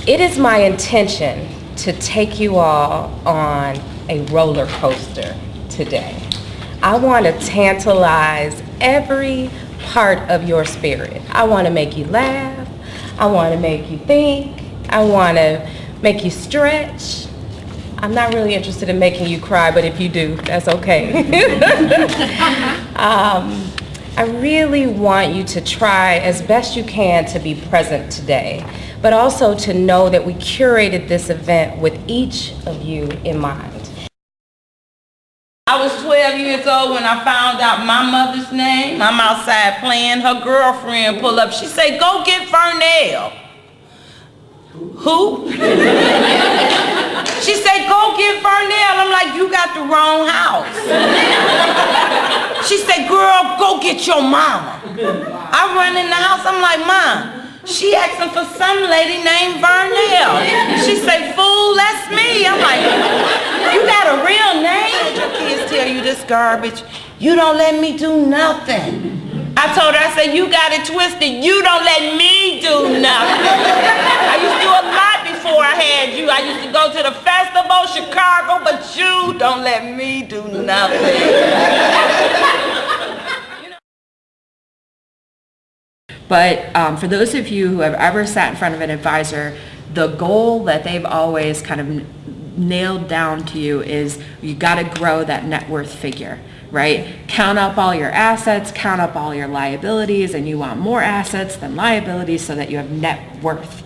It is my intention to take you all on a roller coaster today. I want to tantalize every part of your spirit. I want to make you laugh. I want to make you think. I want to make you stretch. I'm not really interested in making you cry, but if you do, that's okay. I really want you to try as best you can to be present today, but also to know that we curated this event with each of you in mind. I was 12 years old when I found out my mother's name. I'm outside playing. Her girlfriend pull up. She say, "Go get Vernell." Who? She said, "Go get Vernell." I'm like, "You got the wrong house." She said, "Girl, go get your mama." I run in the house. I'm like, "Mom, she asking for some lady named Vernell." She say, "Fool, that's me." I'm like, "You got a real name?" Your kids tell you this garbage. You don't let me do nothing. I told her, I said, "You got it twisted. You don't let me do nothing." I used to do a lot before I had you. I used to go to the festival, Chicago, but you don't let me do nothing. But for those of you who have ever sat in front of an advisor, the goal that they've always kind of nailed down to you is you got to grow that net worth figure, right? Count up all your assets, count up all your liabilities, and you want more assets than liabilities so that you have net worth.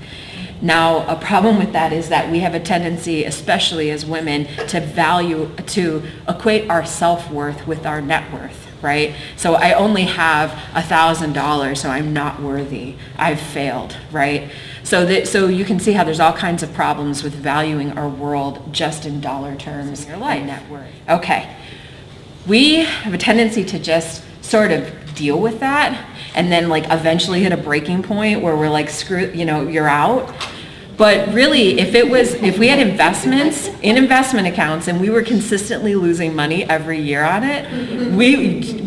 Now, a problem with that is that we have a tendency, especially as women, to equate our self-worth with our net worth, right? So I only have $1,000, so I'm not worthy. I've failed, right? So you can see how there's all kinds of problems with valuing our world just in dollar terms in your life. Net worth. Okay. We have a tendency to just sort of deal with that and then like eventually hit a breaking point where we're like, screw, you're out. But really, if we had investments in investment accounts and we were consistently losing money every year on it,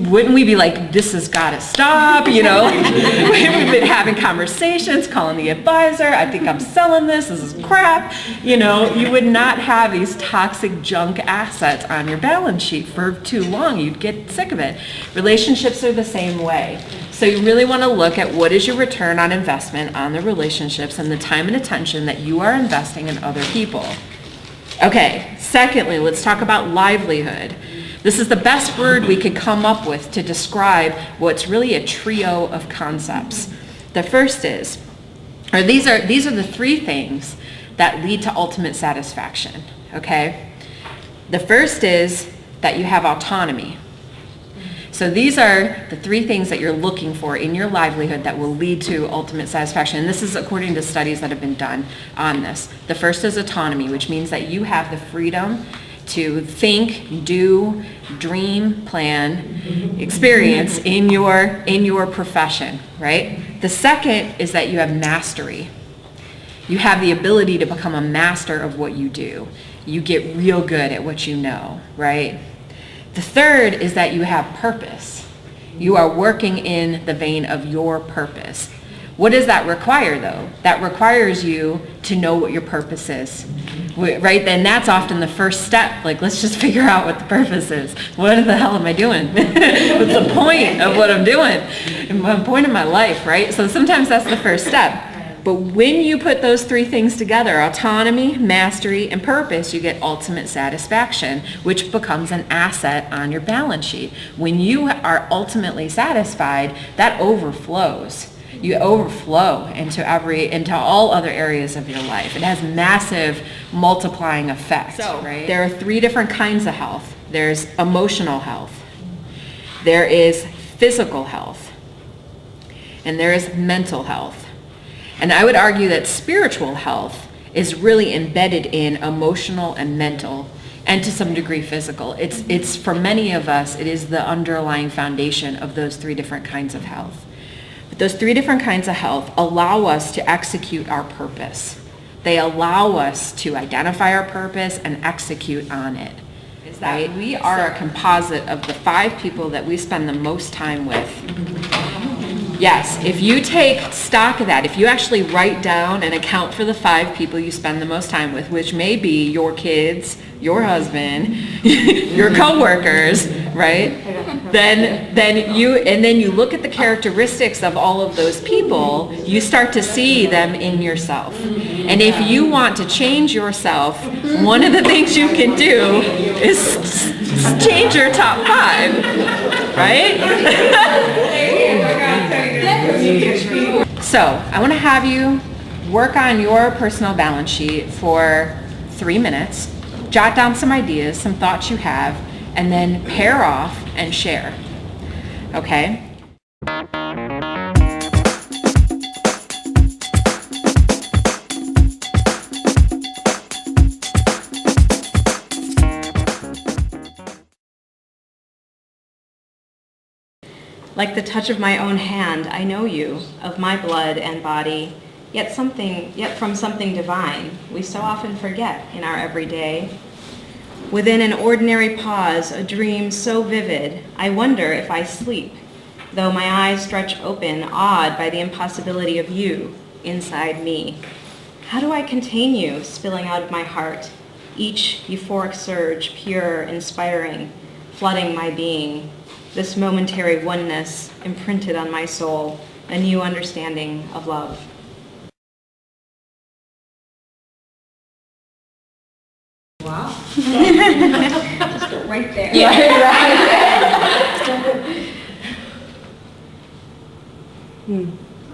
wouldn't we be like, this has got to stop, We've been having conversations, calling the advisor, I think I'm selling this is crap, you would not have these toxic junk assets on your balance sheet for too long. You'd get sick of it. Relationships are the same way. So you really want to look at what is your return on investment on the relationships and the time and attention that you are investing in other people. Okay, secondly, let's talk about livelihood. This is the best word we could come up with to describe what's really a trio of concepts. The first these are the three things that lead to ultimate satisfaction, okay? The first is that you have autonomy. So these are the three things that you're looking for in your livelihood that will lead to ultimate satisfaction. And this is according to studies that have been done on this. The first is autonomy, which means that you have the freedom to think, do, dream, plan, experience in your profession, right? The second is that you have mastery. You have the ability to become a master of what you do. You get real good at what you know, right? The third is that you have purpose. You are working in the vein of your purpose. What does that require, though? That requires you to know what your purpose is, right? Then that's often the first step. Like, let's just figure out what the purpose is. What the hell am I doing? What's the point of what I'm doing? The point of my life, right? So sometimes that's the first step. But when you put those three things together, autonomy, mastery, and purpose, you get ultimate satisfaction, which becomes an asset on your balance sheet. When you are ultimately satisfied, that overflows. You overflow into all other areas of your life. It has massive multiplying effects. So, right? There are three different kinds of health. There's emotional health. There is physical health. And there is mental health. And I would argue that spiritual health is really embedded in emotional and mental, and to some degree physical. It's for many of us, it is the underlying foundation of those three different kinds of health. But those three different kinds of health allow us to execute our purpose. They allow us to identify our purpose and execute on it. Is that right? We are a composite of the 5 people that we spend the most time with. Yes, if you take stock of that, if you actually write down and account for the 5 people you spend the most time with, which may be your kids, your husband, your coworkers, right? Then you look at the characteristics of all of those people, you start to see them in yourself. And if you want to change yourself, one of the things you can do is change your top 5, right? So, I want to have you work on your personal balance sheet for 3 minutes, jot down some ideas, some thoughts you have, and then pair off and share. Okay? Like the touch of my own hand, I know you, of my blood and body, yet from something divine we so often forget in our everyday. Within an ordinary pause, a dream so vivid, I wonder if I sleep, though my eyes stretch open, awed by the impossibility of you inside me. How do I contain you spilling out of my heart, each euphoric surge, pure, inspiring, flooding my being? This momentary oneness imprinted on my soul, a new understanding of love. Wow. Just go right there. Yeah.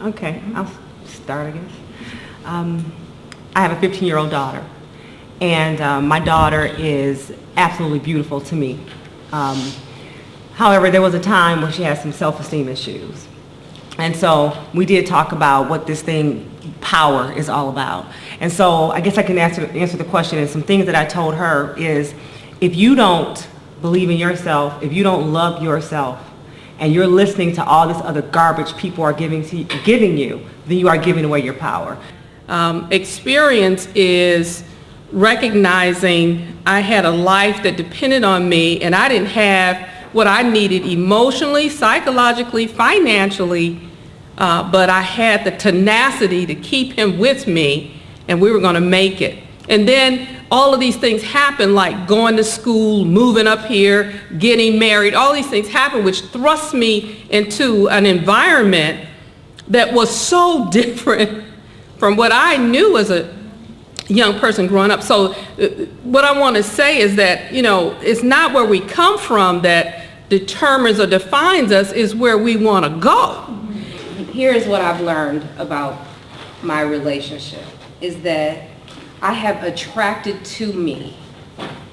Okay, I'll start, I guess. I have a 15-year-old daughter, and my daughter is absolutely beautiful to me. However, there was a time when she had some self-esteem issues. And so we did talk about what this thing, power, is all about. And so I guess I can answer the question, and some things that I told her is, if you don't believe in yourself, if you don't love yourself, and you're listening to all this other garbage people are giving you, then you are giving away your power. Experience is recognizing I had a life that depended on me, and I didn't have what I needed emotionally, psychologically, financially, but I had the tenacity to keep him with me, and we were going to make it. And then all of these things happened, like going to school, moving up here, getting married. All these things happened, which thrust me into an environment that was so different from what I knew as a young person growing up. So what I want to say is that, it's not where we come from that determines or defines us, is where we want to go. Here's what I've learned about my relationship, is that I have attracted to me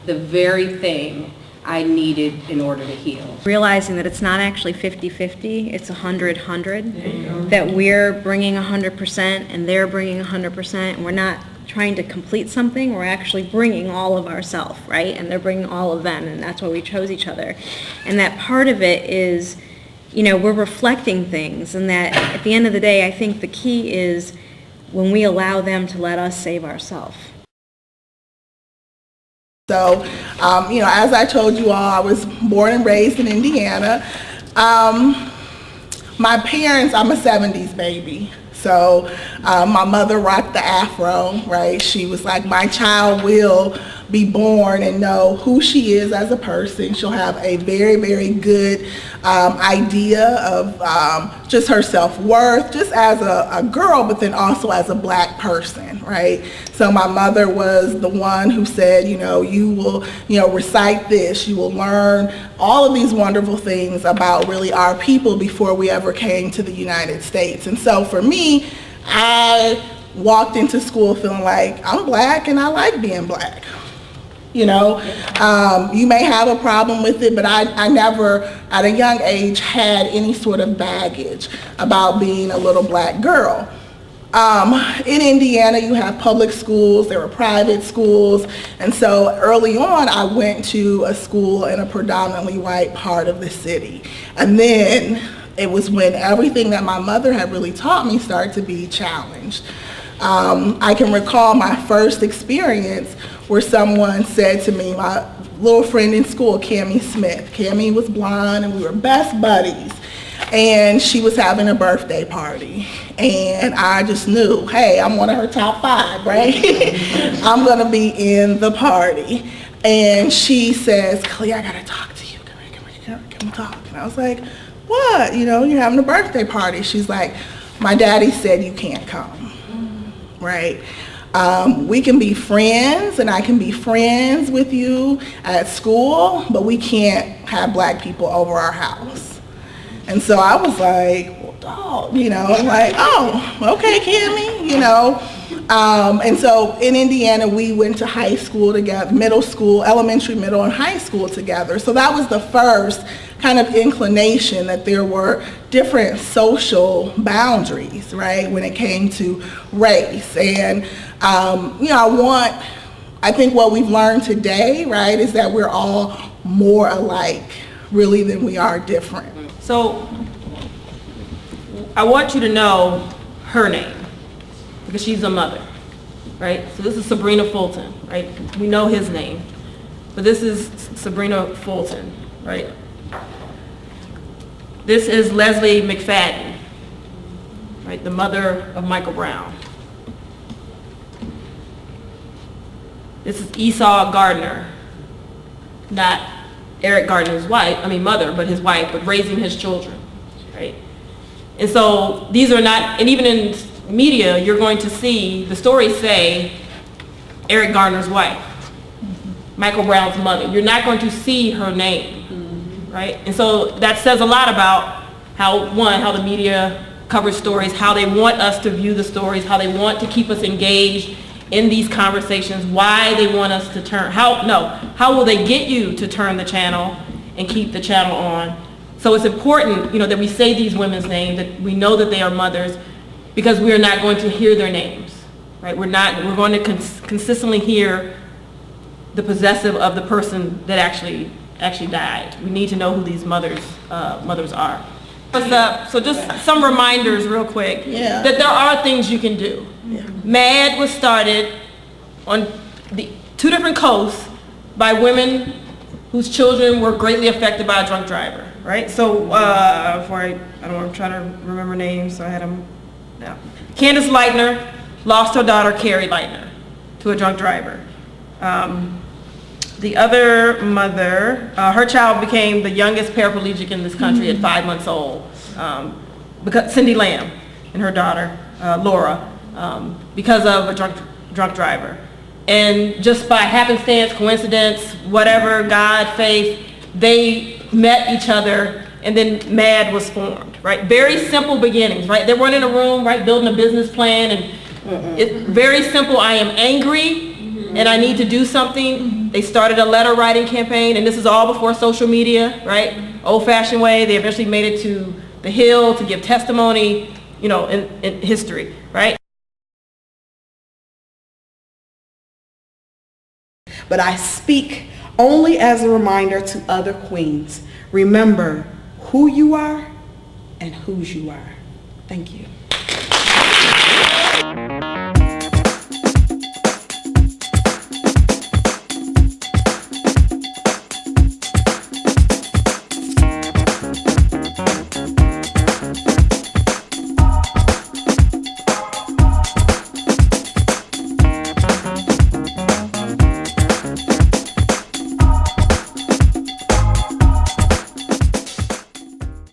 the very thing I needed in order to heal. Realizing that it's not actually 50-50, it's 100-100, that we're bringing 100% and they're bringing 100%, and we're not trying to complete something, we're actually bringing all of ourselves, right? And they're bringing all of them, and that's why we chose each other. And that part of it is, we're reflecting things, and that at the end of the day, I think the key is when we allow them to let us save ourselves. So, as I told you all, I was born and raised in Indiana. My parents, I'm a 70s baby. So my mother rocked the afro, right? She was like, my child will be born and know who she is as a person. She'll have a very, very good idea of just her self-worth, just as a girl, but then also as a black person, right? So my mother was the one who said, you will, recite this, you will learn all of these wonderful things about really our people before we ever came to the United States. And so for me, I walked into school feeling like I'm black and I like being black. You may have a problem with it, but I never, at a young age, had any sort of baggage about being a little black girl. In Indiana, you have public schools, there were private schools, and so early on, I went to a school in a predominantly white part of the city. And then it was when everything that my mother had really taught me started to be challenged. I can recall my first experience where someone said to me, my little friend in school, Cammie Smith. Cammie was blonde and we were best buddies. and she was having a birthday party. And I just knew, hey, I'm one of her top 5, right? I'm gonna be in the party. And she says, Kelly, I gotta talk to you. Can we talk? And I was like, what? You know, you're having a birthday party. She's like, my daddy said you can't come, right? We can be friends, and I can be friends with you at school, but we can't have black people over our house. And so I was like, well, dog, you know, like, oh, okay, Cammie, you know. And so in Indiana, we went to high school together, middle school, elementary, middle, and high school together. So that was the first kind of inclination that there were different social boundaries, right, when it came to race. And, you know, I think what we've learned today, right, is that we're all more alike, really, than we are different. So I want you to know her name, because she's a mother, right? So this is Sabrina Fulton, right? We know his name, but this is Sabrina Fulton, right? This is Leslie McFadden, right? The mother of Michael Brown. This is Esau Gardner, not Eric Gardner's mother, but his wife, but raising his children, right? And so these are not, and even in media, you're going to see the stories say Eric Gardner's wife, Michael Brown's mother. You're not going to see her name, right? And so that says a lot about how the media covers stories, how they want us to view the stories, how they want to keep us engaged in these conversations, why they want us to how will they get you to turn the channel and keep the channel on? So it's important, you know, that we say these women's names, that we know that they are mothers, because we are not going to hear their names, right? We're going to consistently hear the possessive of the person that actually died. We need to know who these mothers are. So just some reminders real quick, that there are things you can do. MAD was started on the 2 different coasts by women whose children were greatly affected by a drunk driver, right? So I'm trying to remember names, so I had them now. Candace Lightner lost her daughter, Carrie Lightner, to a drunk driver. The other mother, her child became the youngest paraplegic in this country at 5 months old, because Cindy Lamb and her daughter, Laura, because of a drunk driver. And just by happenstance, coincidence, whatever, God, faith, they met each other, and then MAD was formed, right? Very simple beginnings, right? They weren't in a room, right, building a business plan, and it's very simple. I am angry, and I need to do something. They started a letter writing campaign, and this is all before social media, right? Old-fashioned way. They eventually made it to the Hill to give testimony, you know, in history, right? But I speak only as a reminder to other queens. Remember who you are and whose you are. Thank you.